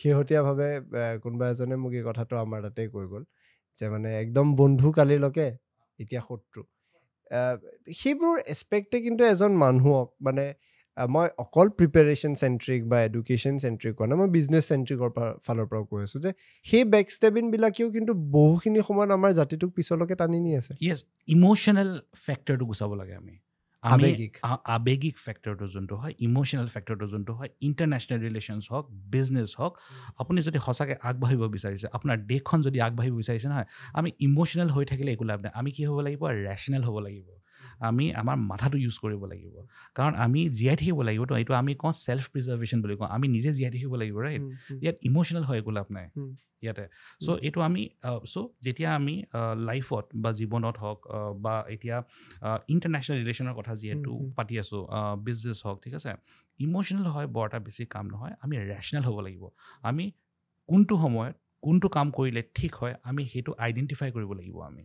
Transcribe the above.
শেহতীয়াভাৱে কোনোবা এজনে মোক এই কথাটো আমাৰ তাতে কৈ গ'ল যে মানে একদম বন্ধু কালিলৈকে এতিয়া শত্ৰু সেইবোৰ এছপেক্টে কিন্তু এজন মানুহক মানে মই অকল প্ৰিপেৰেশ্যন চেণ্ট্ৰিক বা এডুকেশ্যন চেণ্ট্ৰিক কোৱা নাই মই বিজনেছ চেণ্ট্ৰিকৰ ফালৰ পৰাও কৈ আছোঁ যে সেই বেকষ্টেবিনবিলাকেও কিন্তু বহুখিনি সময়ত আমাৰ জাতিটোক পিছলৈকে টানি নি আছে য়েছ ইম'চনেল ফেক্টৰটো গুচাব লাগে আমি আৱেগিক আৱেগিক ফেক্টৰটো যোনটো হয় ইম'চনেল ফেক্টৰটো যোনটো হয় ইণ্টাৰনেশ্যনেল ৰিলেশ্যনছ হওক বিজনেছ হওক আপুনি যদি সঁচাকৈ আগবাঢ়িব বিচাৰিছে আপোনাৰ দেশখন যদি আগবাঢ়িব বিচাৰিছে নহয় আমি ইম'চনেল হৈ থাকিলে একো লাভ নাই আমি কি হ'ব লাগিব ৰেচনেল হ'ব লাগিব আমি আমাৰ মাথাটো ইউজ কৰিব লাগিব কাৰণ আমি জীয়াই থাকিব লাগিব তো এইটো আমি কওঁ ছেল্ফ প্ৰিজাৰ্ভেশ্যন বুলি কওঁ আমি নিজে জীয়াই থাকিব লাগিব ৰাইট ইয়াত ইম'চনেল হয় একো লাভ নাই ইয়াতে চ' এইটো আমি যেতিয়া আমি লাইফত বা জীৱনত হওক বা এতিয়া ইণ্টাৰনেশ্যনেল ৰিলেশ্যনৰ কথা যিহেতু পাতি আছোঁ বিজনেছ হওক ঠিক আছে ইম'চনেল হয় বৰ এটা বেছি কাম নহয় আমি ৰেচনেল হ'ব লাগিব আমি কোনটো সময়ত কোনটো কাম কৰিলে ঠিক হয় আমি সেইটো আইডেণ্টিফাই কৰিব লাগিব আমি